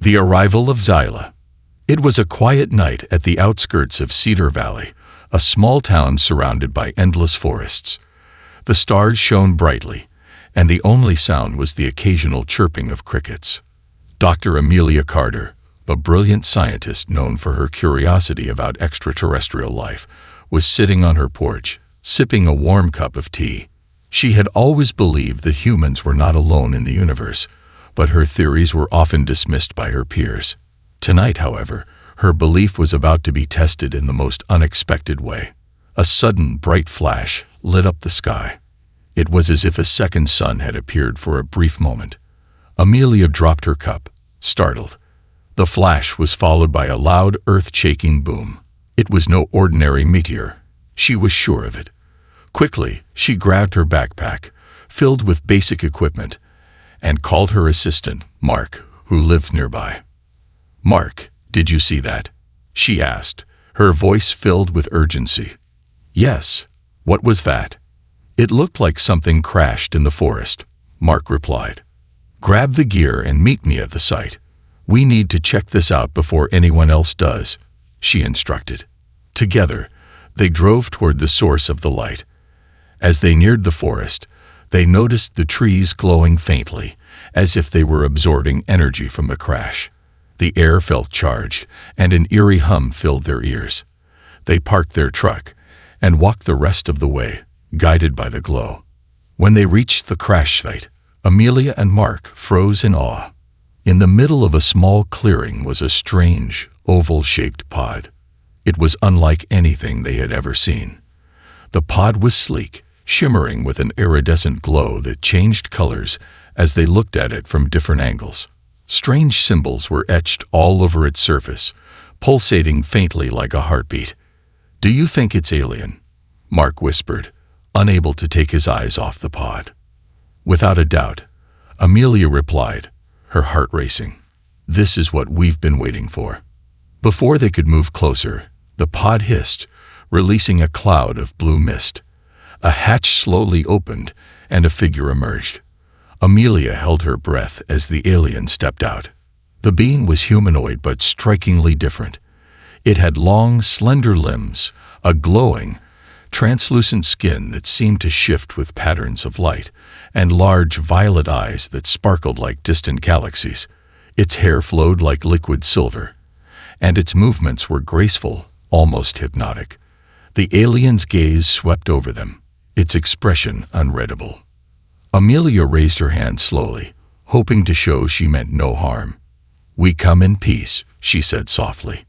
The arrival of Zyla. It was a quiet night at the outskirts of Cedar Valley, a small town surrounded by endless forests. The stars shone brightly, and the only sound was the occasional chirping of crickets. Dr. Amelia Carter, a brilliant scientist known for her curiosity about extraterrestrial life, was sitting on her porch, sipping a warm cup of tea. She had always believed that humans were not alone in the universe, but her theories were often dismissed by her peers. Tonight, however, her belief was about to be tested in the most unexpected way. A sudden, bright flash lit up the sky. It was as if a second sun had appeared for a brief moment. Amelia dropped her cup, startled. The flash was followed by a loud, earth-shaking boom. It was no ordinary meteor. She was sure of it. Quickly, she grabbed her backpack, filled with basic equipment, and called her assistant, Mark, who lived nearby. "Mark, did you see that?" she asked, her voice filled with urgency. "Yes. What was that?" "It looked like something crashed in the forest," Mark replied. "Grab the gear and meet me at the site. We need to check this out before anyone else does," she instructed. Together, they drove toward the source of the light. As they neared the forest, they noticed the trees glowing faintly, as if they were absorbing energy from the crash. The air felt charged, and an eerie hum filled their ears. They parked their truck and walked the rest of the way, guided by the glow. When they reached the crash site, Amelia and Mark froze in awe. In the middle of a small clearing was a strange, oval-shaped pod. It was unlike anything they had ever seen. The pod was sleek, shimmering with an iridescent glow that changed colors as they looked at it from different angles. Strange symbols were etched all over its surface, pulsating faintly like a heartbeat. "Do you think it's alien?" Mark whispered, unable to take his eyes off the pod. "Without a doubt," Amelia replied, her heart racing. "This is what we've been waiting for." Before they could move closer, the pod hissed, releasing a cloud of blue mist. A hatch slowly opened, and a figure emerged. Amelia held her breath as the alien stepped out. The being was humanoid but strikingly different. It had long, slender limbs, a glowing, translucent skin that seemed to shift with patterns of light, and large violet eyes that sparkled like distant galaxies. Its hair flowed like liquid silver, and its movements were graceful, almost hypnotic. The alien's gaze swept over them, its expression unreadable. Amelia raised her hand slowly, hoping to show she meant no harm. "We come in peace," she said softly.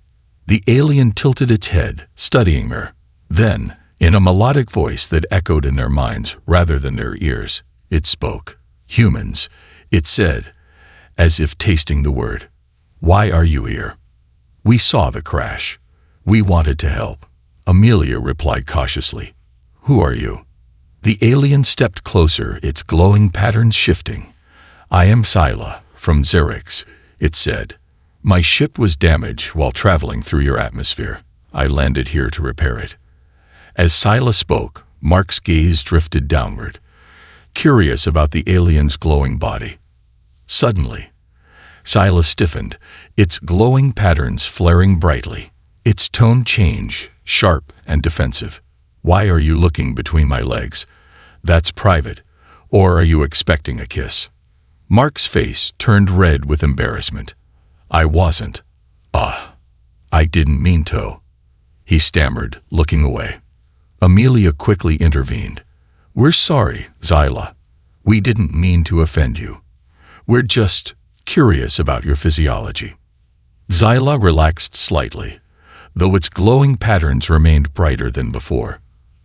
The alien tilted its head, studying her. Then, in a melodic voice that echoed in their minds rather than their ears, it spoke. "Humans," it said, as if tasting the word. "Why are you here?" "We saw the crash. We wanted to help," Amelia replied cautiously. "Who are you?" The alien stepped closer, its glowing patterns shifting. "I am Zyla, from Xerix," it said. "My ship was damaged while traveling through your atmosphere. I landed here to repair it." As Zyla spoke, Mark's gaze drifted downward, curious about the alien's glowing body. Suddenly, Zyla stiffened, its glowing patterns flaring brightly. Its tone changed, sharp and defensive. "Why are you looking between my legs? That's private. Or are you expecting a kiss?" Mark's face turned red with embarrassment. "I wasn't. I didn't mean to," he stammered, looking away. Amelia quickly intervened. "We're sorry, Zyla. We didn't mean to offend you. We're just curious about your physiology." Zyla relaxed slightly, though its glowing patterns remained brighter than before.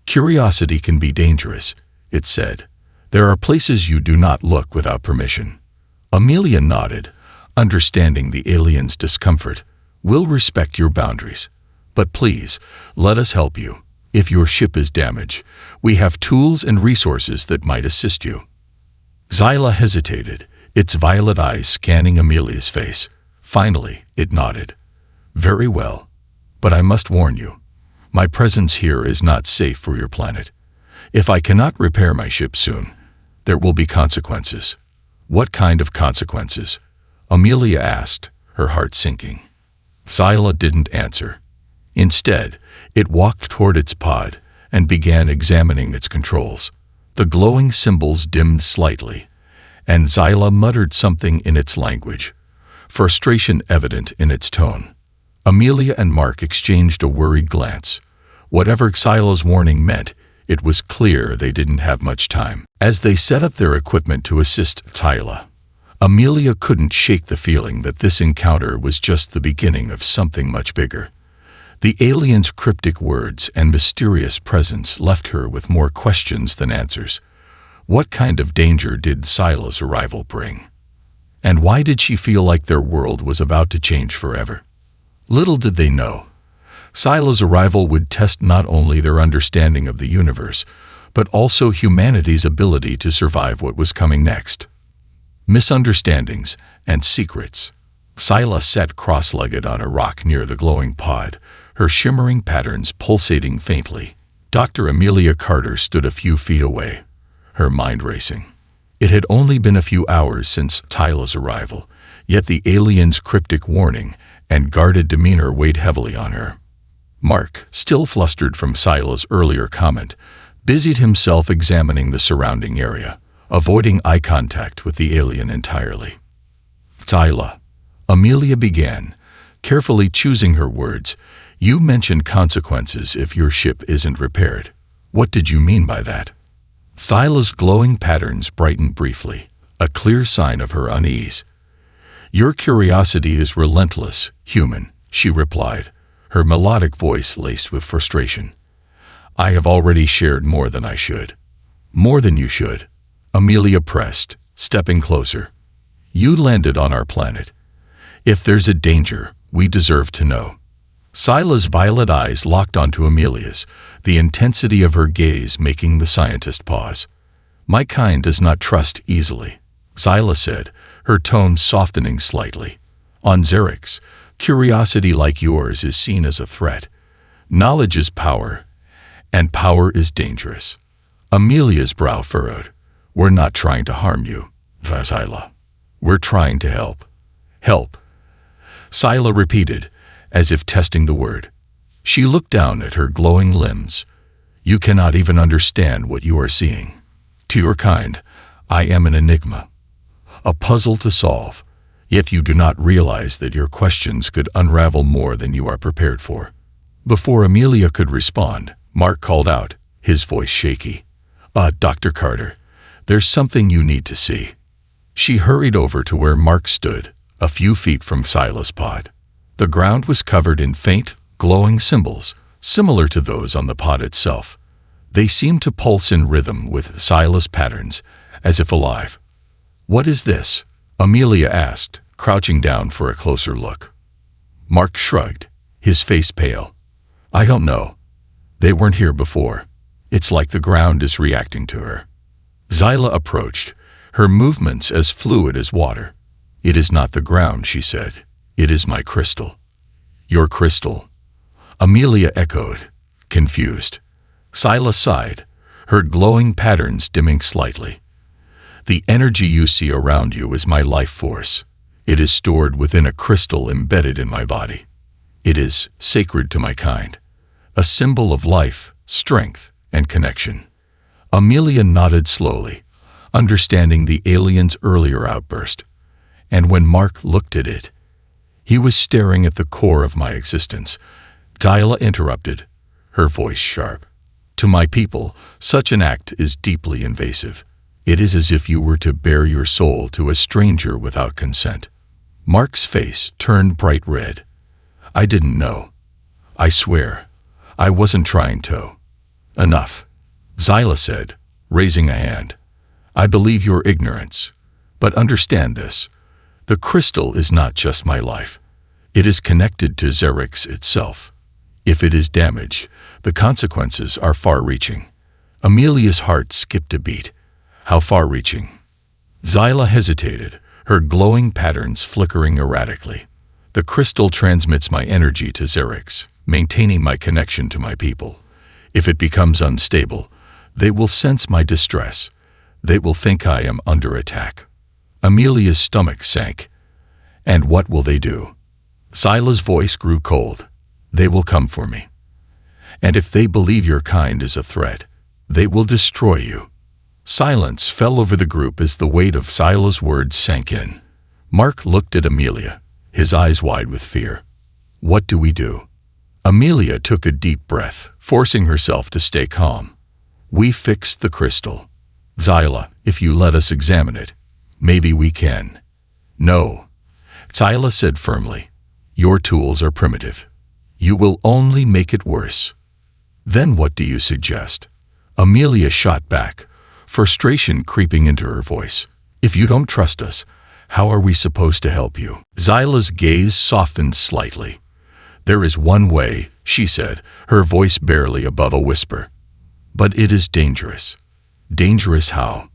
"Curiosity can be dangerous," it said. "There are places you do not look without permission." Amelia nodded, understanding the alien's discomfort. "We'll respect your boundaries. But please, let us help you. If your ship is damaged, we have tools and resources that might assist you." Zyla hesitated, its violet eyes scanning Amelia's face. Finally, it nodded. "Very well. But I must warn you, my presence here is not safe for your planet. If I cannot repair my ship soon, there will be consequences." "What kind of consequences?" Amelia asked, her heart sinking. Zyla didn't answer. Instead, it walked toward its pod and began examining its controls. The glowing symbols dimmed slightly, and Zyla muttered something in its language, frustration evident in its tone. Amelia and Mark exchanged a worried glance. Whatever Zyla's warning meant, it was clear they didn't have much time. As they set up their equipment to assist Zyla, Amelia couldn't shake the feeling that this encounter was just the beginning of something much bigger. The alien's cryptic words and mysterious presence left her with more questions than answers. What kind of danger did Zyla's arrival bring? And why did she feel like their world was about to change forever? Little did they know, Zyla's arrival would test not only their understanding of the universe, but also humanity's ability to survive what was coming next. Misunderstandings and secrets. Zyla sat cross-legged on a rock near the glowing pod, her shimmering patterns pulsating faintly. Dr. Amelia Carter stood a few feet away, her mind racing. It had only been a few hours since Zyla's arrival, yet the alien's cryptic warning and guarded demeanor weighed heavily on her. Mark, still flustered from Zyla's earlier comment, busied himself examining the surrounding area, avoiding eye contact with the alien entirely. Zyla, Amelia began, carefully choosing her words. You mentioned consequences if your ship isn't repaired. What did you mean by that? Zyla's glowing patterns brightened briefly, a clear sign of her unease. Your curiosity is relentless, human, she replied, her melodic voice laced with frustration. I have already shared more than I should. More than you should, Amelia pressed, stepping closer. You landed on our planet. If there's a danger, we deserve to know. Zyla's violet eyes locked onto Amelia's, the intensity of her gaze making the scientist pause. My kind does not trust easily, Zyla said, her tone softening slightly. On Xerix, curiosity like yours is seen as a threat. Knowledge is power, and power is dangerous. Amelia's brow furrowed. We're not trying to harm you, Zyla. We're trying to help. Help, Zyla repeated, as if testing the word. She looked down at her glowing limbs. You cannot even understand what you are seeing. To your kind, I am an enigma, a puzzle to solve, yet you do not realize that your questions could unravel more than you are prepared for. Before Amelia could respond, Mark called out, his voice shaky. Dr. Carter, there's something you need to see. She hurried over to where Mark stood, a few feet from Zyla's pod. The ground was covered in faint, glowing symbols, similar to those on the pod itself. They seemed to pulse in rhythm with Zyla's patterns, as if alive. What is this? Amelia asked, crouching down for a closer look. Mark shrugged, his face pale. I don't know. They weren't here before. It's like the ground is reacting to her. Zyla approached, her movements as fluid as water. It is not the ground, she said. It is my crystal. Your crystal? Amelia echoed, confused. Zyla sighed, her glowing patterns dimming slightly. The energy you see around you is my life force. It is stored within a crystal embedded in my body. It is sacred to my kind, a symbol of life, strength, and connection. Amelia nodded slowly, understanding the alien's earlier outburst. And when Mark looked at it, he was staring at the core of my existence. Zyla interrupted, her voice sharp. To my people, such an act is deeply invasive. It is as if you were to bare your soul to a stranger without consent. Mark's face turned bright red. I didn't know. I swear, I wasn't trying to. Enough, Zyla said, raising a hand. I believe your ignorance, but understand this. The crystal is not just my life. It is connected to Xerix itself. If it is damaged, the consequences are far-reaching. Amelia's heart skipped a beat. How far-reaching? Zyla hesitated, her glowing patterns flickering erratically. The crystal transmits my energy to Xerix, maintaining my connection to my people. If it becomes unstable, they will sense my distress. They will think I am under attack. Amelia's stomach sank, And what will they do? Sila's voice grew cold. They will come for me. And if they believe your kind is a threat, they will destroy you. Silence fell over the group as the weight of Sila's words sank in. Mark looked at Amelia, his eyes wide with fear. What do we do? Amelia took a deep breath, forcing herself to stay calm. We fixed the crystal. Sila, if you let us examine it, maybe we can. No, Sila said firmly. Your tools are primitive. You will only make it worse. Then what do you suggest? Amelia shot back, frustration creeping into her voice. If you don't trust us, how are we supposed to help you? Sila's gaze softened slightly. There is one way, she said, her voice barely above a whisper. But it is dangerous. Dangerous how?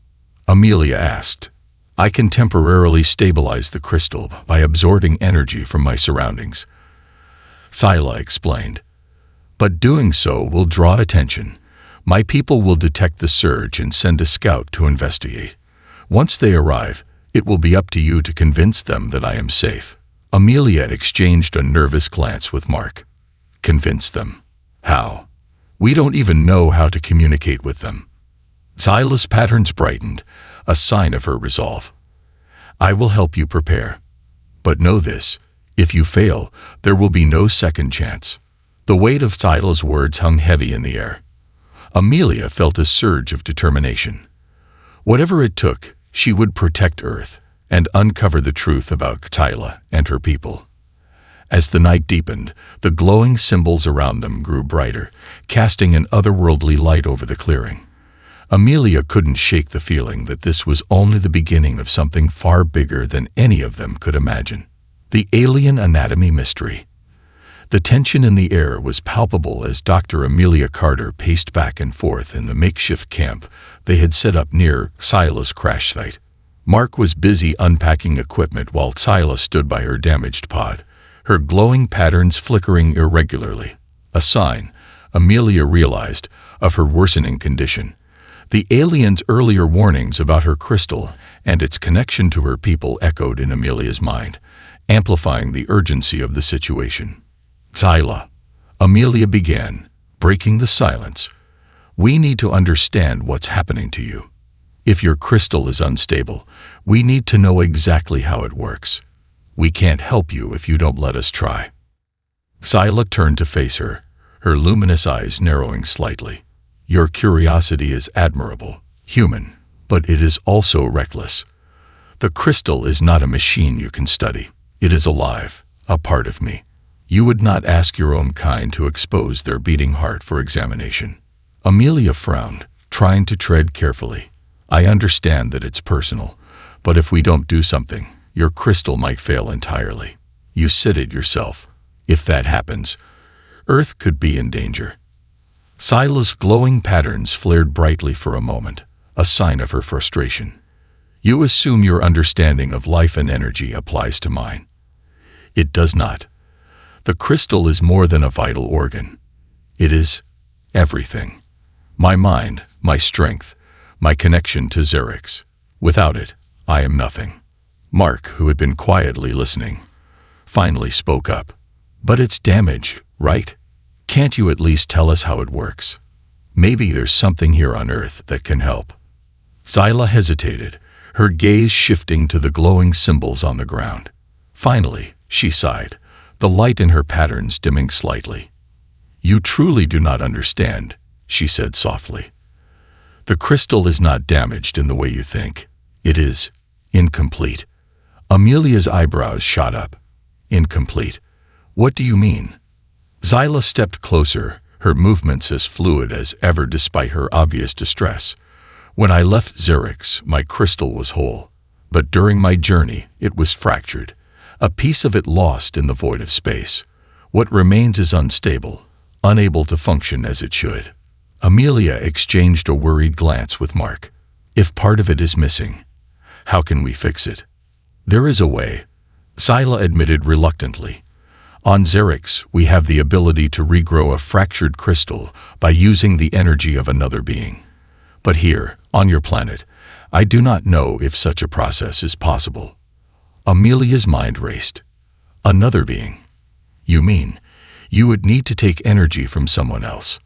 Amelia asked. I can temporarily stabilize the crystal by absorbing energy from my surroundings. Sila explained. But doing so will draw attention. My people will detect the surge and send a scout to investigate. Once they arrive, it will be up to you to convince them that I am safe. Amelia exchanged a nervous glance with Mark. Convince them? How? We don't even know how to communicate with them. Sila's patterns brightened, a sign of her resolve. I will help you prepare. But know this, if you fail, there will be no second chance. The weight of Sila's words hung heavy in the air. Amelia felt a surge of determination. Whatever it took, she would protect Earth and uncover the truth about Sila and her people. As the night deepened, the glowing symbols around them grew brighter, casting an otherworldly light over the clearing. Amelia couldn't shake the feeling that this was only the beginning of something far bigger than any of them could imagine. The alien anatomy mystery. The tension in the air was palpable as Dr. Amelia Carter paced back and forth in the makeshift camp they had set up near Sila's crash site. Mark was busy unpacking equipment while Sila stood by her damaged pod, her glowing patterns flickering irregularly. A sign, Amelia realized, of her worsening condition. The alien's earlier warnings about her crystal and its connection to her people echoed in Amelia's mind, amplifying the urgency of the situation. Sila, Amelia began, breaking the silence. We need to understand what's happening to you. If your crystal is unstable, we need to know exactly how it works. We can't help you if you don't let us try. Sila turned to face her, her luminous eyes narrowing slightly. Your curiosity is admirable, human, but it is also reckless. The crystal is not a machine you can study. It is alive, a part of me. You would not ask your own kind to expose their beating heart for examination. Amelia frowned, trying to tread carefully. I understand that it's personal, but if we don't do something, your crystal might fail entirely. You said it yourself. If that happens, Earth could be in danger. Sila's glowing patterns flared brightly for a moment, a sign of her frustration. You assume your understanding of life and energy applies to mine. It does not. The crystal is more than a vital organ. It is everything. My mind, my strength, my connection to Xerix. Without it, I am nothing. Mark, who had been quietly listening, finally spoke up. But it's damage, right? Can't you at least tell us how it works? Maybe there's something here on Earth that can help. Sila hesitated, her gaze shifting to the glowing symbols on the ground. Finally, she sighed, the light in her patterns dimming slightly. You truly do not understand, she said softly. The crystal is not damaged in the way you think. It is incomplete. Amelia's eyebrows shot up. Incomplete. What do you mean? Sila stepped closer, her movements as fluid as ever despite her obvious distress. When I left Xerix, my crystal was whole. But during my journey, it was fractured. A piece of it lost in the void of space. What remains is unstable, unable to function as it should. Amelia exchanged a worried glance with Mark. If part of it is missing, how can we fix it? There is a way, Sila admitted reluctantly. On Xerix, we have the ability to regrow a fractured crystal by using the energy of another being. But here, on your planet, I do not know if such a process is possible. Amelia's mind raced. Another being? You mean, you would need to take energy from someone else?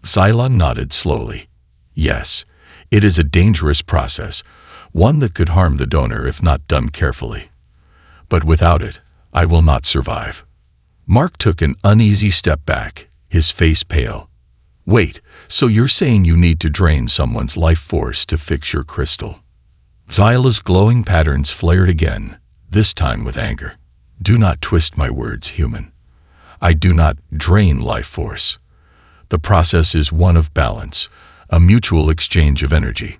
Zyla nodded slowly. Yes, it is a dangerous process, one that could harm the donor if not done carefully. But without it, I will not survive. Mark took an uneasy step back, his face pale. Wait, so you're saying you need to drain someone's life force to fix your crystal? Zyla's glowing patterns flared again, this time with anger. Do not twist my words, human. I do not drain life force. The process is one of balance, a mutual exchange of energy.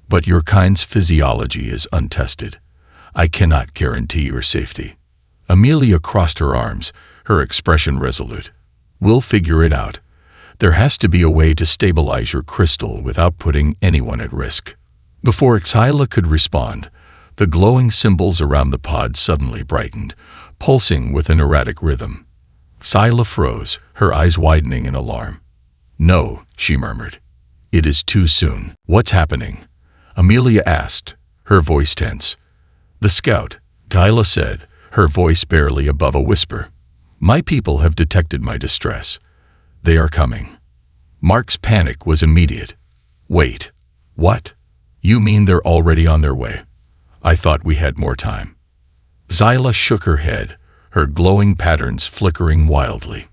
But your kind's physiology is untested. I cannot guarantee your safety. Amelia crossed her arms, her expression resolute. We'll figure it out. There has to be a way to stabilize your crystal without putting anyone at risk. Before Zyla could respond, the glowing symbols around the pod suddenly brightened, pulsing with an erratic rhythm. Zyla froze, her eyes widening in alarm. No, she murmured. It is too soon. What's happening? Amelia asked, her voice tense. The scout, Zyla said, her voice barely above a whisper. My people have detected my distress. They are coming. Mark's panic was immediate. Wait, what? You mean they're already on their way? I thought we had more time. Zyla shook her head, her glowing patterns flickering wildly.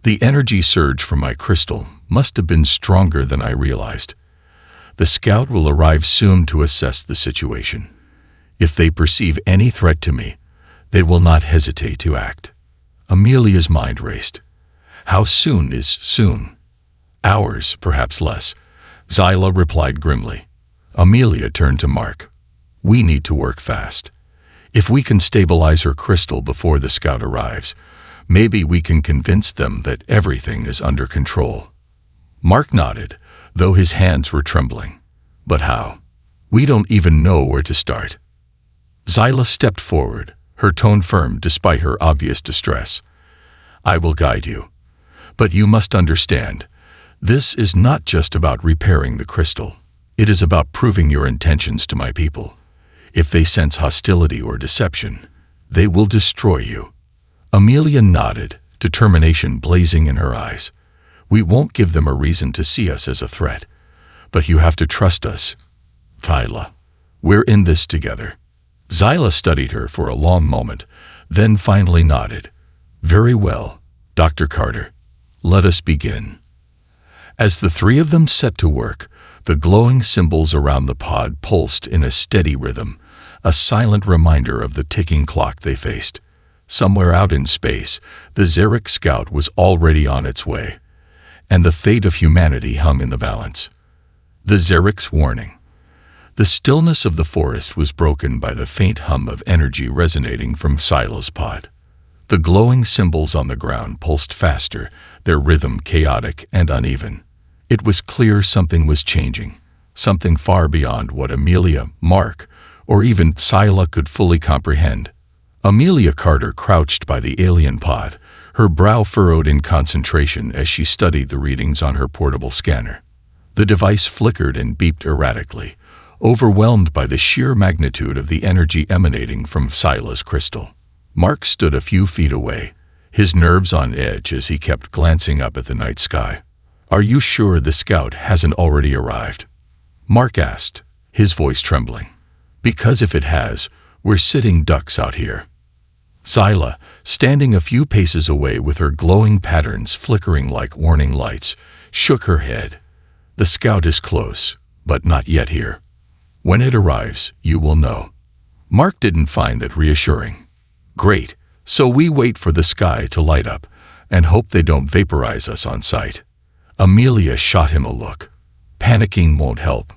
The energy surge from my crystal must have been stronger than I realized. The scout will arrive soon to assess the situation. If they perceive any threat to me, they will not hesitate to act. Amelia's mind raced. How soon is soon? Hours, perhaps less. Zyla replied grimly. Amelia turned to Mark. We need to work fast. If we can stabilize her crystal before the scout arrives, maybe we can convince them that everything is under control. Mark nodded, though his hands were trembling. But how? We don't even know where to start. Zyla stepped forward, her tone firm despite her obvious distress. I will guide you. But you must understand, this is not just about repairing the crystal. It is about proving your intentions to my people. If they sense hostility or deception, they will destroy you. Amelia nodded, determination blazing in her eyes. We won't give them a reason to see us as a threat. But you have to trust us. Zyla, we're in this together. Zyla studied her for a long moment, then finally nodded. Very well, Dr. Carter. Let us begin. As the three of them set to work, the glowing symbols around the pod pulsed in a steady rhythm, a silent reminder of the ticking clock they faced. Somewhere out in space, the Xeric scout was already on its way, and the fate of humanity hung in the balance. The Xeric's warning. The stillness of the forest was broken by the faint hum of energy resonating from Zyla's pod. The glowing symbols on the ground pulsed faster, their rhythm chaotic and uneven. It was clear something was changing, something far beyond what Amelia, Mark, or even Zyla could fully comprehend. Amelia Carter crouched by the alien pod, her brow furrowed in concentration as she studied the readings on her portable scanner. The device flickered and beeped erratically, overwhelmed by the sheer magnitude of the energy emanating from Zyla's crystal. Mark stood a few feet away, his nerves on edge as he kept glancing up at the night sky. Are you sure the scout hasn't already arrived? Mark asked, his voice trembling. Because if it has, we're sitting ducks out here. Zyla, standing a few paces away with her glowing patterns flickering like warning lights, shook her head. The scout is close, but not yet here. When it arrives, you will know. Mark didn't find that reassuring. Great, so we wait for the sky to light up and hope they don't vaporize us on sight. Amelia shot him a look. Panicking won't help.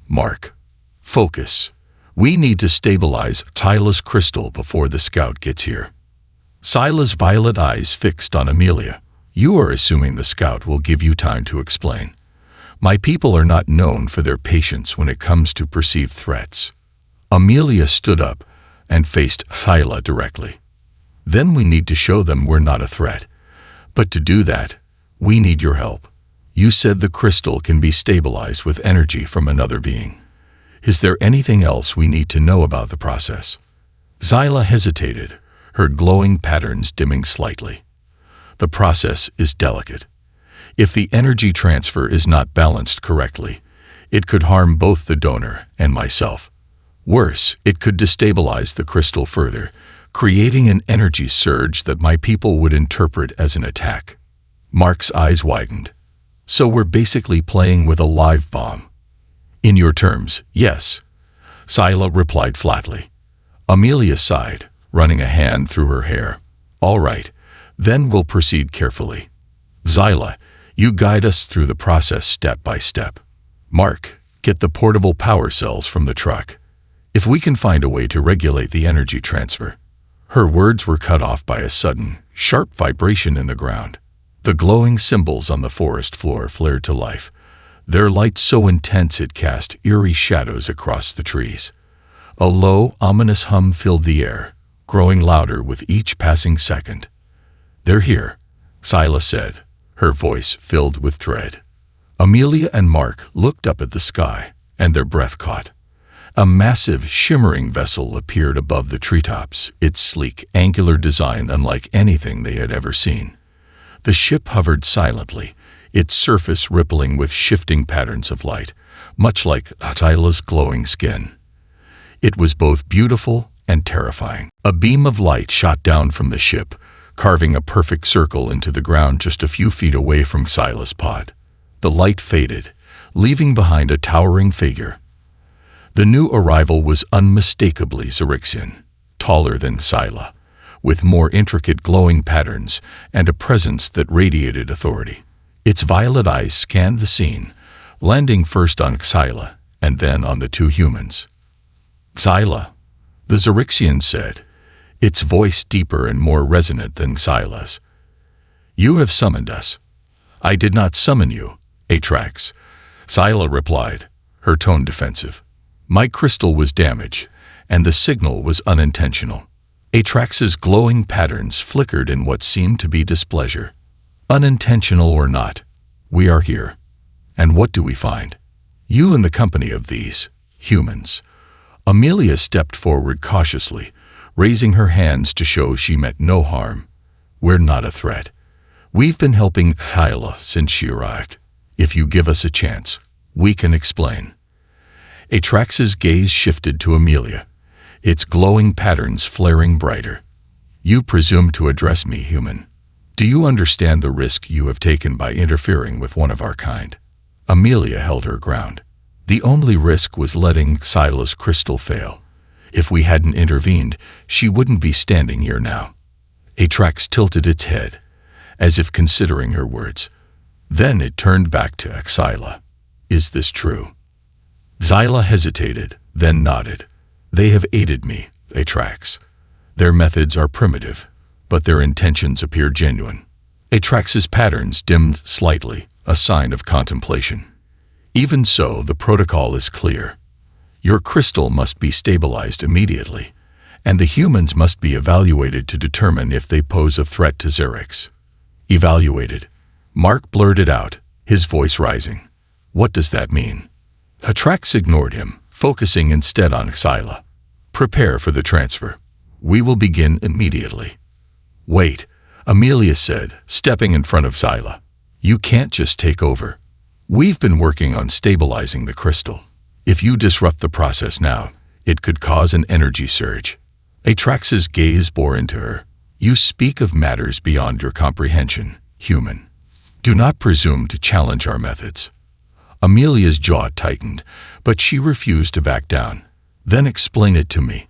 Mark, focus. We need to stabilize Zyla's crystal before the scout gets here. Zyla's violet eyes fixed on Amelia. You are assuming the scout will give you time to explain. My people are not known for their patience when it comes to perceived threats. Amelia stood up and faced Zyla directly. Then we need to show them we're not a threat. But to do that, we need your help. You said the crystal can be stabilized with energy from another being. Is there anything else we need to know about the process? Xyla hesitated, her glowing patterns dimming slightly. The process is delicate. If the energy transfer is not balanced correctly, it could harm both the donor and myself. Worse, it could destabilize the crystal further, creating an energy surge that my people would interpret as an attack. Mark's eyes widened. So we're basically playing with a live bomb. In your terms, yes, Xyla replied flatly. Amelia sighed, running a hand through her hair. All right, then we'll proceed carefully. Xyla, you guide us through the process step by step. Mark, get the portable power cells from the truck. If we can find a way to regulate the energy transfer. Her words were cut off by a sudden, sharp vibration in the ground. The glowing symbols on the forest floor flared to life, their light so intense it cast eerie shadows across the trees. A low, ominous hum filled the air, growing louder with each passing second. They're here, Xyla said, her voice filled with dread. Amelia and Mark looked up at the sky, and their breath caught. A massive, shimmering vessel appeared above the treetops, its sleek, angular design unlike anything they had ever seen. The ship hovered silently, its surface rippling with shifting patterns of light, much like Xyla's glowing skin. It was both beautiful and terrifying. A beam of light shot down from the ship, carving a perfect circle into the ground just a few feet away from Xyla's pod. The light faded, leaving behind a towering figure. The new arrival was unmistakably Xyrixian, taller than Xyla, with more intricate glowing patterns and a presence that radiated authority. Its violet eyes scanned the scene, landing first on Xyla and then on the two humans. Xyla, the Xyrixian said, its voice deeper and more resonant than Xyla's. You have summoned us. I did not summon you, Atrax, Xyla replied, her tone defensive. My crystal was damaged, and the signal was unintentional. Atrax's glowing patterns flickered in what seemed to be displeasure. Unintentional or not, we are here. And what do we find? You in the company of these humans. Amelia stepped forward cautiously, raising her hands to show she meant no harm. We're not a threat. We've been helping Xyla since she arrived. If you give us a chance, we can explain. Atrax's gaze shifted to Amelia, its glowing patterns flaring brighter. You presume to address me, human. Do you understand the risk you have taken by interfering with one of our kind? Amelia held her ground. The only risk was letting Xyla's crystal fail. If we hadn't intervened, she wouldn't be standing here now. Atrax tilted its head, as if considering her words. Then it turned back to Xyla. Is this true? Xyla hesitated, then nodded. They have aided me, Atrax. Their methods are primitive, but their intentions appear genuine. Atrax's patterns dimmed slightly, a sign of contemplation. Even so, the protocol is clear. Your crystal must be stabilized immediately, and the humans must be evaluated to determine if they pose a threat to Xyrix. Evaluated. Mark blurted out, his voice rising. What does that mean? Atrax ignored him, focusing instead on Xyla. Prepare for the transfer. We will begin immediately. Wait, Amelia said, stepping in front of Xyla. You can't just take over. We've been working on stabilizing the crystal. If you disrupt the process now, it could cause an energy surge. Atrax's gaze bore into her. You speak of matters beyond your comprehension, human. Do not presume to challenge our methods. Amelia's jaw tightened, but she refused to back down. Then explain it to me.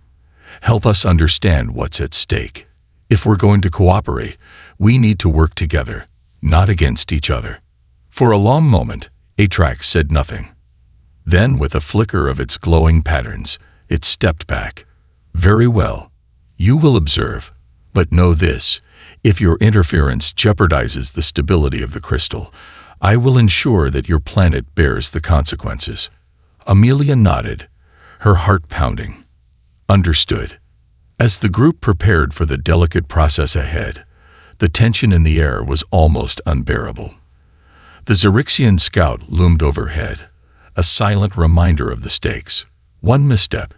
Help us understand what's at stake. If we're going to cooperate, we need to work together, not against each other. For a long moment, Atrax said nothing. Then, with a flicker of its glowing patterns, it stepped back. Very well. You will observe. But know this, if your interference jeopardizes the stability of the crystal, I will ensure that your planet bears the consequences. Amelia nodded, her heart pounding. Understood. As the group prepared for the delicate process ahead, the tension in the air was almost unbearable. The Xyrixian scout loomed overhead, a silent reminder of the stakes. One misstep,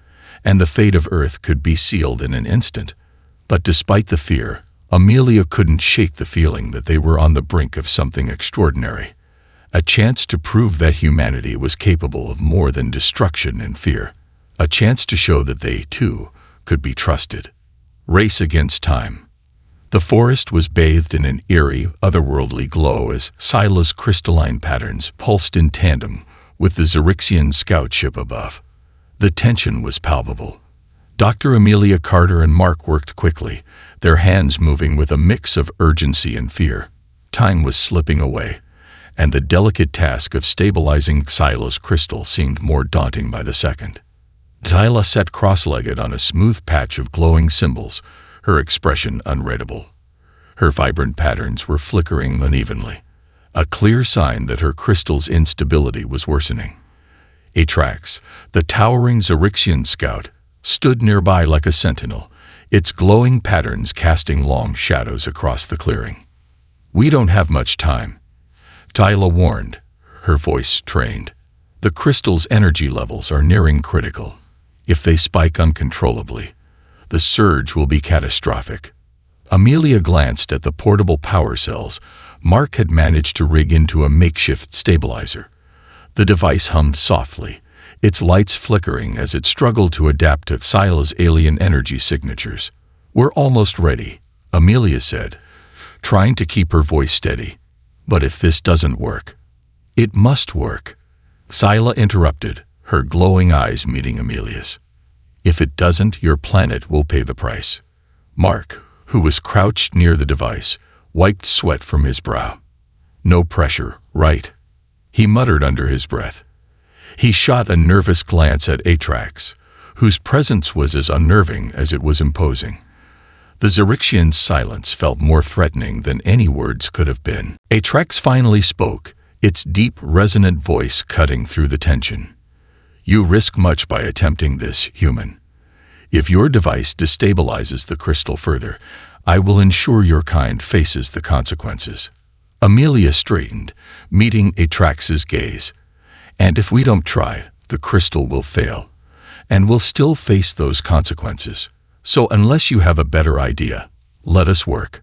and the fate of Earth could be sealed in an instant. But despite the fear, Amelia couldn't shake the feeling that they were on the brink of something extraordinary. A chance to prove that humanity was capable of more than destruction and fear. A chance to show that they, too, could be trusted. Race against time. The forest was bathed in an eerie, otherworldly glow as Scylla's crystalline patterns pulsed in tandem with the Xerixian scout ship above. The tension was palpable. Dr. Amelia Carter and Mark worked quickly, their hands moving with a mix of urgency and fear. Time was slipping away, and the delicate task of stabilizing Scylla's crystal seemed more daunting by the second. Scylla sat cross-legged on a smooth patch of glowing symbols, her expression unreadable. Her vibrant patterns were flickering unevenly, a clear sign that her crystal's instability was worsening. Atrax, the towering Xerixian scout, stood nearby like a sentinel, its glowing patterns casting long shadows across the clearing. "We don't have much time," Tyla warned, her voice strained. "The crystal's energy levels are nearing critical. If they spike uncontrollably, the surge will be catastrophic." Amelia glanced at the portable power cells Mark had managed to rig into a makeshift stabilizer. The device hummed softly, its lights flickering as it struggled to adapt to Scylla's alien energy signatures. "We're almost ready," Amelia said, trying to keep her voice steady. "But if this doesn't work—" "It must work," Scylla interrupted, her glowing eyes meeting Amelia's. "If it doesn't, your planet will pay the price." Mark, who was crouched near the device, wiped sweat from his brow. "No pressure, right?" he muttered under his breath. He shot a nervous glance at Atrax, whose presence was as unnerving as it was imposing. The Xerixian's silence felt more threatening than any words could have been. Atrax finally spoke, its deep, resonant voice cutting through the tension. "You risk much by attempting this, human. If your device destabilizes the crystal further, I will ensure your kind faces the consequences." Amelia straightened, meeting Atrax's gaze. "And if we don't try, the crystal will fail, and we'll still face those consequences. So unless you have a better idea, let us work."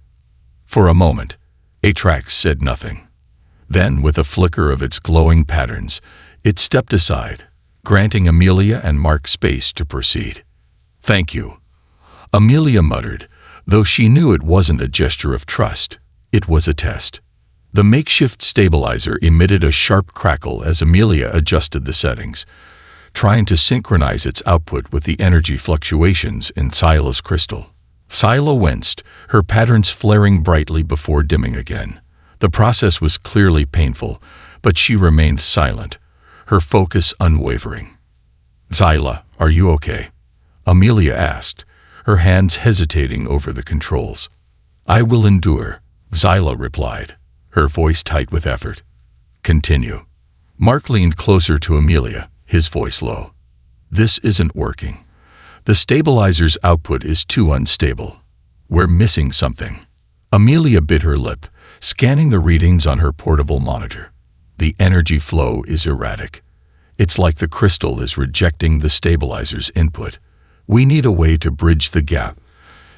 For a moment, Atrax said nothing. Then, with a flicker of its glowing patterns, it stepped aside, granting Amelia and Mark space to proceed. "Thank you," Amelia muttered, though she knew it wasn't a gesture of trust. It was a test. The makeshift stabilizer emitted a sharp crackle as Amelia adjusted the settings, trying to synchronize its output with the energy fluctuations in Scylla's crystal. Scylla winced, her patterns flaring brightly before dimming again. The process was clearly painful, but she remained silent, her focus unwavering. "Scylla, are you okay?" Amelia asked, her hands hesitating over the controls. "I will endure," Scylla replied, her voice tight with effort. "Continue." Mark leaned closer to Amelia, his voice low. "This isn't working. The stabilizer's output is too unstable. We're missing something." Amelia bit her lip, scanning the readings on her portable monitor. "The energy flow is erratic. It's like the crystal is rejecting the stabilizer's input. We need a way to bridge the gap,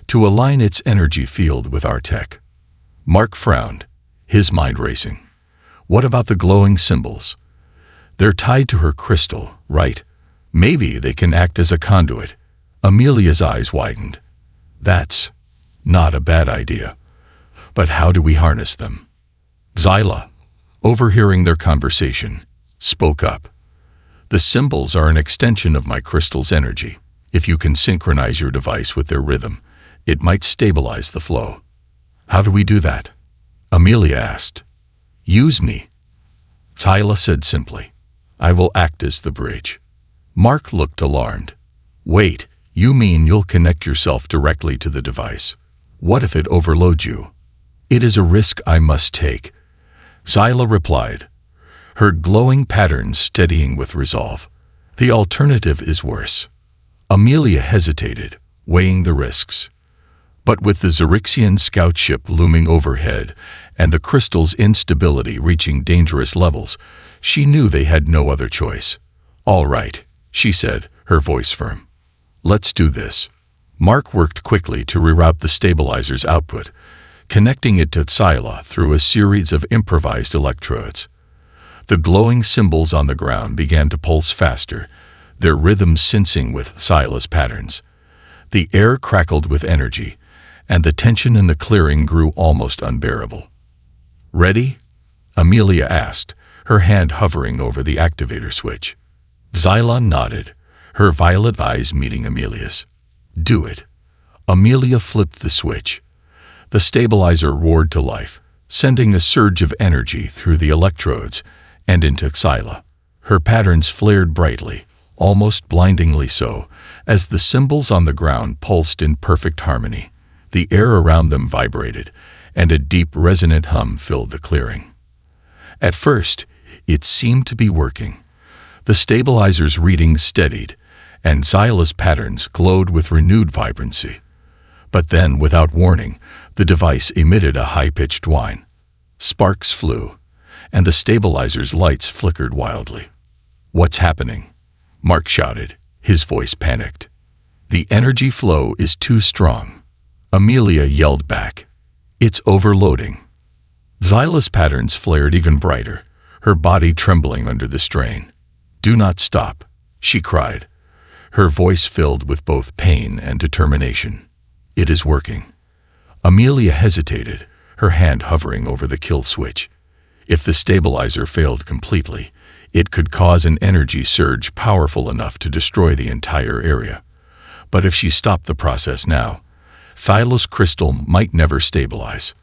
to align its energy field with our tech." Mark frowned, his mind racing. "What about the glowing symbols? They're tied to her crystal, right? Maybe they can act as a conduit." Amelia's eyes widened. "That's not a bad idea. But how do we harness them?" Scylla, overhearing their conversation, spoke up. "The symbols are an extension of my crystal's energy. If you can synchronize your device with their rhythm, it might stabilize the flow." "How do we do that?" Amelia asked. "Use me," Tyla said simply. "I will act as the bridge." Mark looked alarmed. "Wait, you mean you'll connect yourself directly to the device? What if it overloads you?" "It is a risk I must take," Scylla replied, her glowing patterns steadying with resolve. "The alternative is worse." Amelia hesitated, weighing the risks. But with the Xerixian scout ship looming overhead and the crystal's instability reaching dangerous levels, she knew they had no other choice. "All right," she said, her voice firm. Let's do this. Mark worked quickly to reroute the stabilizer's output, connecting it to Scylla through a series of improvised electrodes. The glowing symbols on the ground began to pulse faster, their rhythms syncing with Scylla's patterns. The air crackled with energy, and the tension in the clearing grew almost unbearable. "Ready?" Amelia asked, her hand hovering over the activator switch. Scylla nodded, her violet eyes meeting Amelia's. "Do it." Amelia flipped the switch. The stabilizer roared to life, sending a surge of energy through the electrodes and into Scylla. Her patterns flared brightly, almost blindingly so, as the symbols on the ground pulsed in perfect harmony. The air around them vibrated, and a deep, resonant hum filled the clearing. At first, it seemed to be working. The stabilizer's readings steadied, and Scylla's patterns glowed with renewed vibrancy. But then, without warning, the device emitted a high-pitched whine. Sparks flew, and the stabilizer's lights flickered wildly. "What's happening?" Mark shouted, his voice panicked. "The energy flow is too strong." Amelia yelled back. "It's overloading." Scylla's patterns flared even brighter, her body trembling under the strain. "Do not stop," she cried, her voice filled with both pain and determination. "It is working." Amelia hesitated, her hand hovering over the kill switch. If the stabilizer failed completely, it could cause an energy surge powerful enough to destroy the entire area. But if she stopped the process now, Scylla's crystal might never stabilize.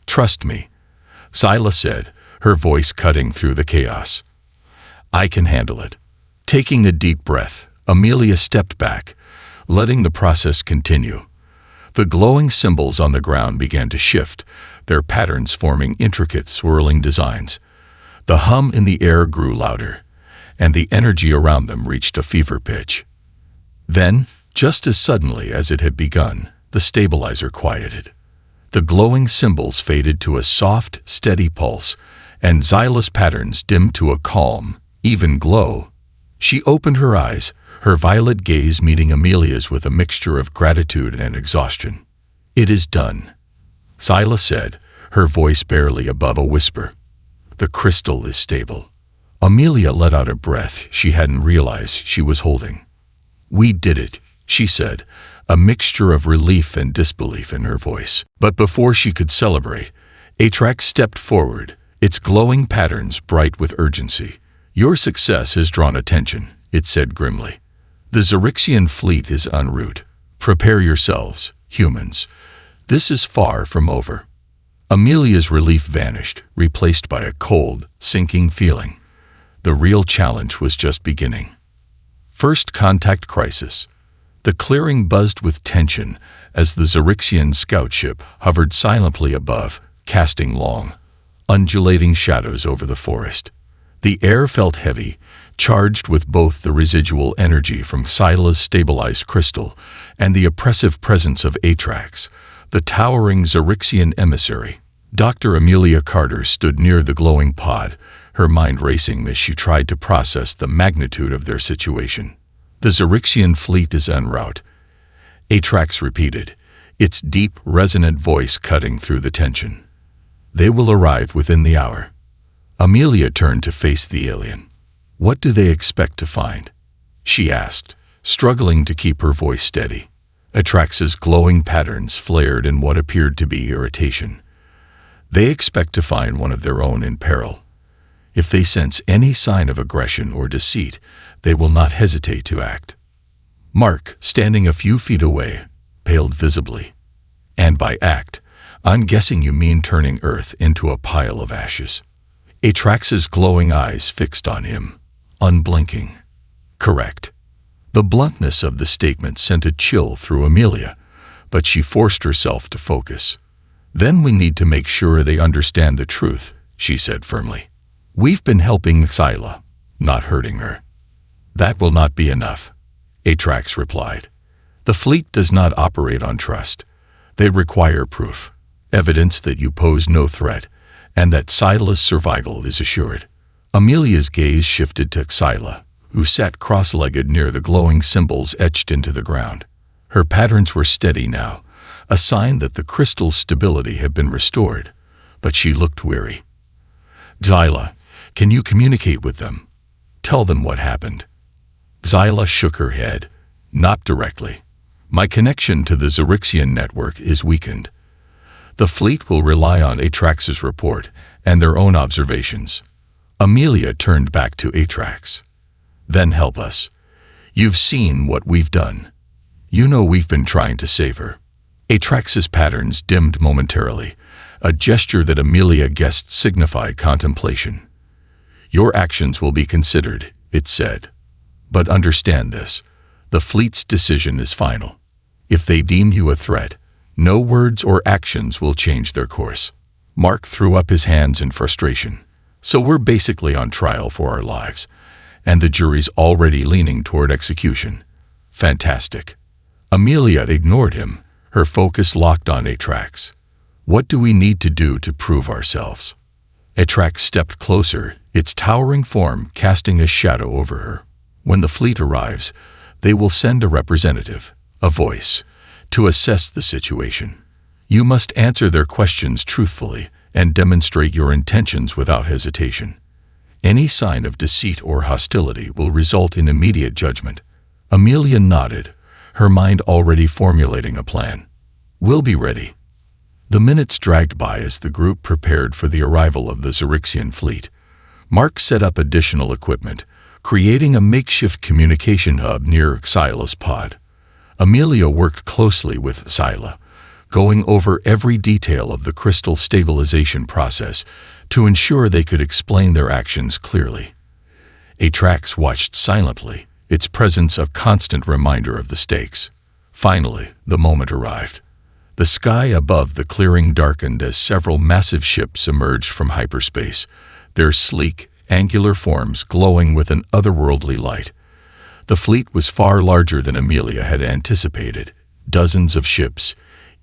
"Trust me," Scylla said, her voice cutting through the chaos. "I can handle it." Taking a deep breath, Amelia stepped back, letting the process continue. The glowing symbols on the ground began to shift, their patterns forming intricate, swirling designs. The hum in the air grew louder, and the energy around them reached a fever pitch. Then, just as suddenly as it had begun, the stabilizer quieted. The glowing symbols faded to a soft, steady pulse, and Scylla's patterns dimmed to a calm, even glow. She opened her eyes, her violet gaze meeting Amelia's with a mixture of gratitude and exhaustion. "It is done," Scylla said, her voice barely above a whisper. "The crystal is stable." Amelia let out a breath she hadn't realized she was holding. "We did it," she said, a mixture of relief and disbelief in her voice. But before she could celebrate, Atrax stepped forward, its glowing patterns bright with urgency. "Your success has drawn attention," it said grimly. "The Xerixian fleet is en route. Prepare yourselves, humans. This is far from over." Amelia's relief vanished, replaced by a cold, sinking feeling. The real challenge was just beginning. First contact crisis. The clearing buzzed with tension as the Xerixian scout ship hovered silently above, casting long, undulating shadows over the forest. The air felt heavy, charged with both the residual energy from Scylla's stabilized crystal and the oppressive presence of Atrax, the towering Xerixian emissary. Dr. Amelia Carter stood near the glowing pod, her mind racing as she tried to process the magnitude of their situation. "The Xerixian fleet is en route," Atrax repeated, its deep, resonant voice cutting through the tension. "They will arrive within the hour." Amelia turned to face the alien. "What do they expect to find?" she asked, struggling to keep her voice steady. Atrax's glowing patterns flared in what appeared to be irritation. "They expect to find one of their own in peril. If they sense any sign of aggression or deceit, they will not hesitate to act." Mark, standing a few feet away, paled visibly. "And by act, I'm guessing you mean turning Earth into a pile of ashes." Atrax's glowing eyes fixed on him, unblinking. "Correct." The bluntness of the statement sent a chill through Amelia, but she forced herself to focus. "Then we need to make sure they understand the truth," she said firmly. "We've been helping Scylla, not hurting her." "That will not be enough," Atrax replied. "The fleet does not operate on trust. They require proof, evidence that you pose no threat, and that Scylla's survival is assured." Amelia's gaze shifted to Scylla, who sat cross-legged near the glowing symbols etched into the ground. Her patterns were steady now, a sign that the crystal's stability had been restored, but she looked weary. "Xyla, can you communicate with them? Tell them what happened." Xyla shook her head. "Not directly. My connection to the Xyrixian network is weakened. The fleet will rely on Atrax's report and their own observations." Amelia turned back to Atrax. "Then help us. You've seen what we've done. You know we've been trying to save her." Atrax's patterns dimmed momentarily, a gesture that Amelia guessed signified contemplation. "Your actions will be considered," it said. "But understand this, the fleet's decision is final. If they deem you a threat, no words or actions will change their course." Mark threw up his hands in frustration. "So we're basically on trial for our lives, and the jury's already leaning toward execution. Fantastic." Amelia ignored him, her focus locked on Atrax. "What do we need to do to prove ourselves?" Atrax stepped closer, its towering form casting a shadow over her. "When the fleet arrives, they will send a representative, a voice, to assess the situation. You must answer their questions truthfully and demonstrate your intentions without hesitation. Any sign of deceit or hostility will result in immediate judgment." Amelia nodded, her mind already formulating a plan. "We'll be ready." The minutes dragged by as the group prepared for the arrival of the Xyrixian fleet. Mark set up additional equipment, creating a makeshift communication hub near Xyla's pod. Amelia worked closely with Xyla, going over every detail of the crystal stabilization process to ensure they could explain their actions clearly. Atrax watched silently, its presence a constant reminder of the stakes. Finally, the moment arrived. The sky above the clearing darkened as several massive ships emerged from hyperspace, their sleek, angular forms glowing with an otherworldly light. The fleet was far larger than Amelia had anticipated, dozens of ships,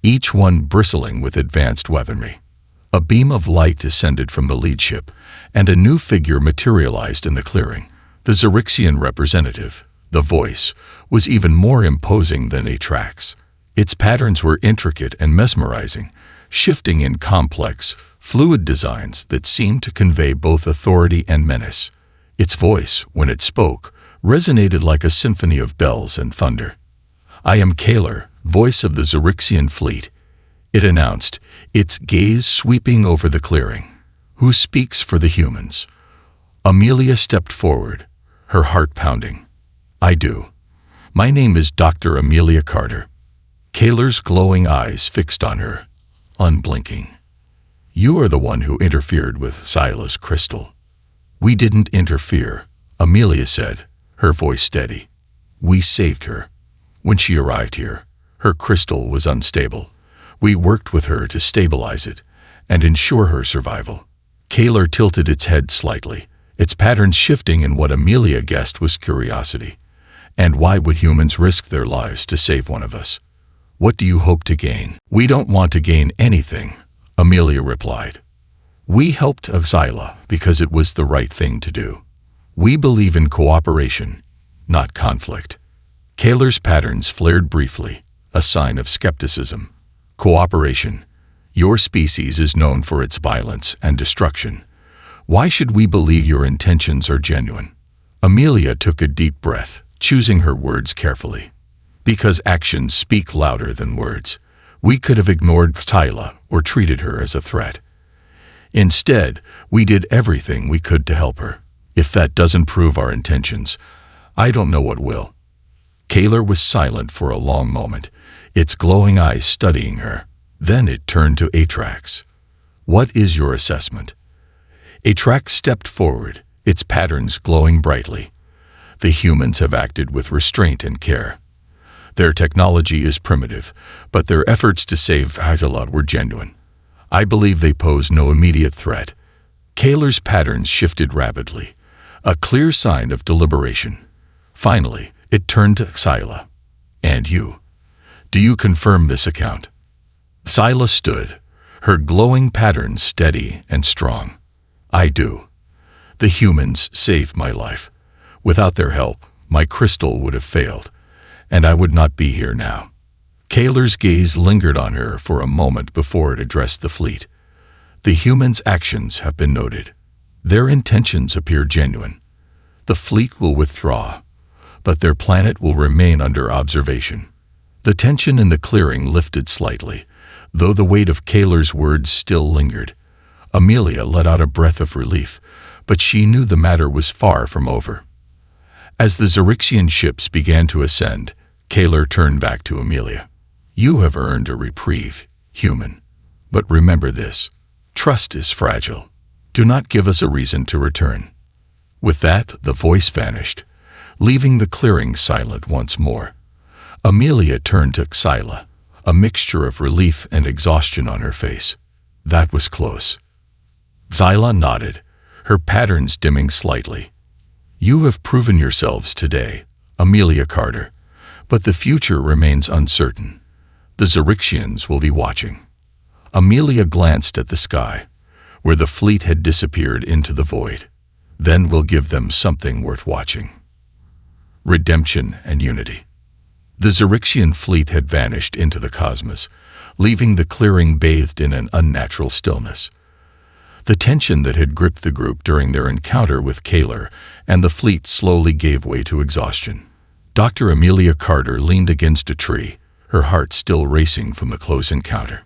each one bristling with advanced weaponry. A beam of light descended from the lead ship, and a new figure materialized in the clearing. The Xyrixian representative, the voice, was even more imposing than Atrax. Its patterns were intricate and mesmerizing, shifting in complex, fluid designs that seemed to convey both authority and menace. Its voice, when it spoke, resonated like a symphony of bells and thunder. "I am Kaler, voice of the Xyrixian fleet," it announced, its gaze sweeping over the clearing. "Who speaks for the humans?" Amelia stepped forward, her heart pounding. "I do. My name is Dr. Amelia Carter." Kaler's glowing eyes fixed on her, unblinking. "You are the one who interfered with Xyla's crystal." "We didn't interfere," Amelia said, her voice steady. "We saved her. When she arrived here, her crystal was unstable. We worked with her to stabilize it and ensure her survival." Kaler tilted its head slightly, its patterns shifting in what Amelia guessed was curiosity. "And why would humans risk their lives to save one of us? What do you hope to gain?" "We don't want to gain anything," Amelia replied. "We helped Xyla because it was the right thing to do. We believe in cooperation, not conflict." Kaler's patterns flared briefly, a sign of skepticism. "Cooperation. Your species is known for its violence and destruction. Why should we believe your intentions are genuine?" Amelia took a deep breath, choosing her words carefully. "Because actions speak louder than words. We could have ignored Xyla or treated her as a threat. Instead, we did everything we could to help her. If that doesn't prove our intentions, I don't know what will." Kaler was silent for a long moment, its glowing eyes studying her. Then it turned to Atrax. "What is your assessment?" Atrax stepped forward, its patterns glowing brightly. "The humans have acted with restraint and care. Their technology is primitive, but their efforts to save Xyla were genuine. I believe they pose no immediate threat." Kaler's patterns shifted rapidly, a clear sign of deliberation. Finally, it turned to Xyla. "And you? Do you confirm this account?" Xyla stood, her glowing patterns steady and strong. "I do. The humans saved my life. Without their help, my crystal would have failed, and I would not be here now. Kaler's gaze lingered on her for a moment before it addressed the fleet. The humans' actions have been noted. Their intentions appear genuine. The fleet will withdraw, but their planet will remain under observation. The tension in the clearing lifted slightly, though the weight of Kaler's words still lingered. Amelia let out a breath of relief, but she knew the matter was far from over. As the Xerixian ships began to ascend, Kaler turned back to Amelia. You have earned a reprieve, human. But remember this. Trust is fragile. Do not give us a reason to return. With that, the voice vanished, leaving the clearing silent once more. Amelia turned to Xyla, a mixture of relief and exhaustion on her face. That was close. Xyla nodded, her patterns dimming slightly. You have proven yourselves today, Amelia Carter, but the future remains uncertain. The Xerixians will be watching. Amelia glanced at the sky, where the fleet had disappeared into the void. Then we'll give them something worth watching. Redemption and unity. The Xerixian fleet had vanished into the cosmos, leaving the clearing bathed in an unnatural stillness. The tension that had gripped the group during their encounter with Kaler and the fleet slowly gave way to exhaustion. Dr. Amelia Carter leaned against a tree, her heart still racing from the close encounter.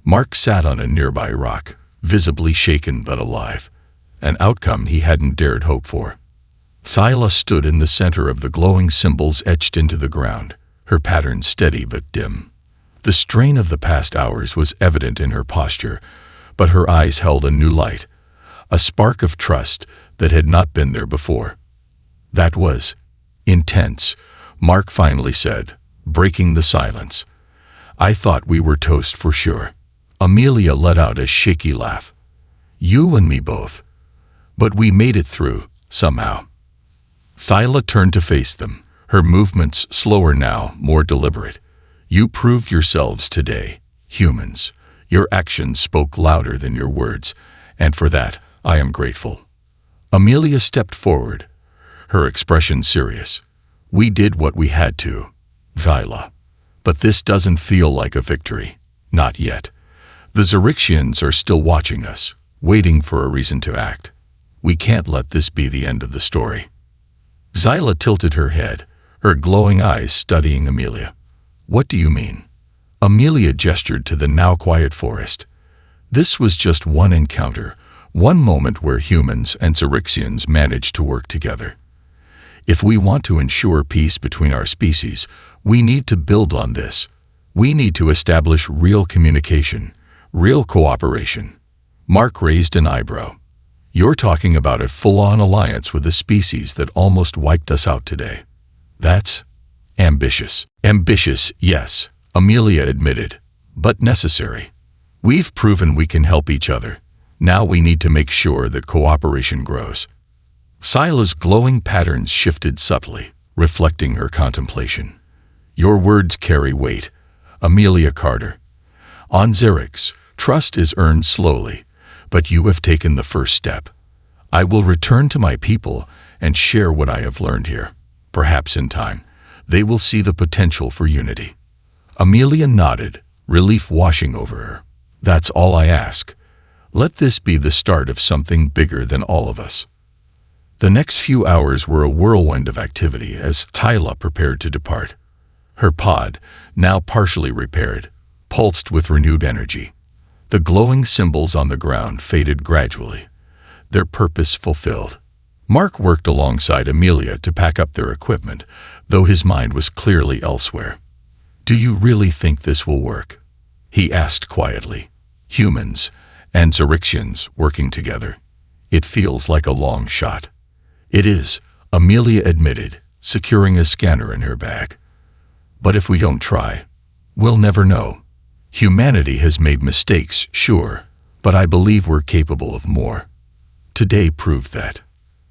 Mark sat on a nearby rock, visibly shaken but alive, an outcome he hadn't dared hope for. Xyla stood in the center of the glowing symbols etched into the ground, her pattern steady but dim. The strain of the past hours was evident in her posture, but her eyes held a new light, a spark of trust that had not been there before. That was intense, Mark finally said, breaking the silence. I thought we were toast for sure. Amelia let out a shaky laugh. You and me both. But we made it through, somehow. Xyla turned to face them, her movements slower now, more deliberate. You proved yourselves today, humans. Your actions spoke louder than your words, and for that, I am grateful. Amelia stepped forward, her expression serious. We did what we had to, Xyla. But this doesn't feel like a victory. Not yet. The Xerixians are still watching us, waiting for a reason to act. We can't let this be the end of the story. Xyla tilted her head, her glowing eyes studying Amelia. What do you mean? Amelia gestured to the now quiet forest. This was just one encounter, one moment where humans and Xerixians managed to work together. If we want to ensure peace between our species, we need to build on this. We need to establish real communication, real cooperation. Mark raised an eyebrow. You're talking about a full-on alliance with a species that almost wiped us out today. That's ambitious. Ambitious, yes, Amelia admitted, but necessary. We've proven we can help each other. Now we need to make sure that cooperation grows. Xyla's glowing patterns shifted subtly, reflecting her contemplation. Your words carry weight, Amelia Carter. On Xerix, trust is earned slowly, but you have taken the first step. I will return to my people and share what I have learned here. Perhaps in time, they will see the potential for unity. Amelia nodded, relief washing over her. That's all I ask. Let this be the start of something bigger than all of us. The next few hours were a whirlwind of activity as Xyla prepared to depart. Her pod, now partially repaired, pulsed with renewed energy. The glowing symbols on the ground faded gradually, their purpose fulfilled. Mark worked alongside Amelia to pack up their equipment, though his mind was clearly elsewhere. Do you really think this will work? He asked quietly. Humans and Xerixians working together. It feels like a long shot. It is, Amelia admitted, securing a scanner in her bag. But if we don't try, we'll never know. Humanity has made mistakes, sure, but I believe we're capable of more. Today proved that.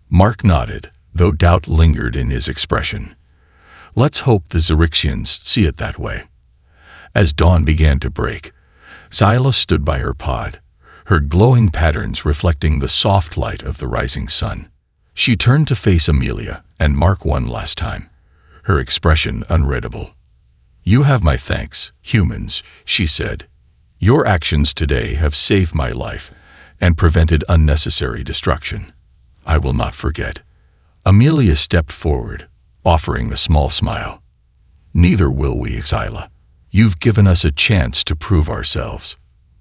Mark nodded, though doubt lingered in his expression. Let's hope the Xerixians see it that way. As dawn began to break, Xyla stood by her pod, her glowing patterns reflecting the soft light of the rising sun. She turned to face Amelia and Mark one last time, her expression unreadable. "You have my thanks, humans," she said. "Your actions today have saved my life and prevented unnecessary destruction. I will not forget." Amelia stepped forward, offering a small smile. "Neither will we, Xyla. You've given us a chance to prove ourselves.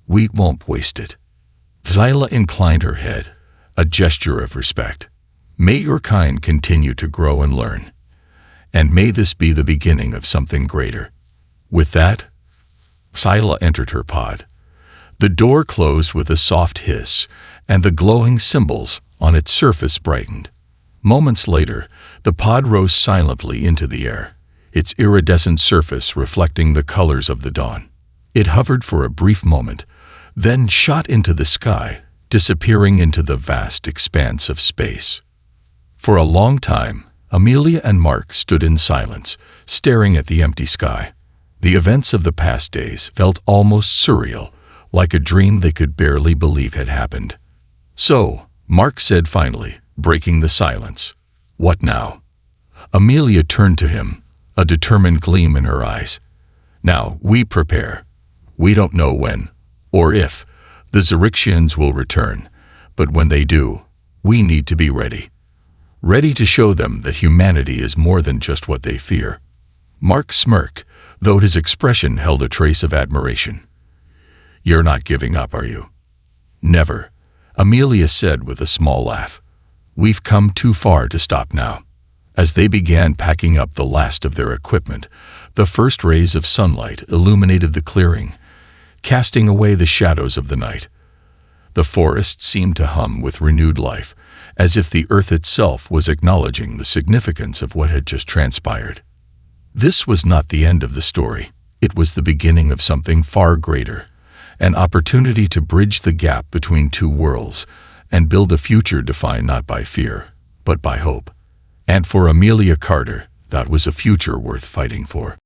We won't waste it." Xyla inclined her head, a gesture of respect. "May your kind continue to grow and learn. And may this be the beginning of something greater." With that, Xyla entered her pod. The door closed with a soft hiss, and the glowing symbols on its surface brightened. Moments later, the pod rose silently into the air, its iridescent surface reflecting the colors of the dawn. It hovered for a brief moment, then shot into the sky, disappearing into the vast expanse of space. For a long time, Amelia and Mark stood in silence, staring at the empty sky. The events of the past days felt almost surreal, like a dream they could barely believe had happened. "So," Mark said finally, breaking the silence, "what now?" Amelia turned to him, a determined gleam in her eyes. "Now, we prepare. We don't know when, or if, the Xerixians will return, but when they do, we need to be ready. Ready to show them that humanity is more than just what they fear." Mark smirked, though his expression held a trace of admiration. "You're not giving up, are you?" "Never," Amelia said with a small laugh. "We've come too far to stop now." As they began packing up the last of their equipment, the first rays of sunlight illuminated the clearing, casting away the shadows of the night. The forest seemed to hum with renewed life, as if the earth itself was acknowledging the significance of what had just transpired. This was not the end of the story. It was the beginning of something far greater, an opportunity to bridge the gap between two worlds and build a future defined not by fear, but by hope. And for Amelia Carter, that was a future worth fighting for.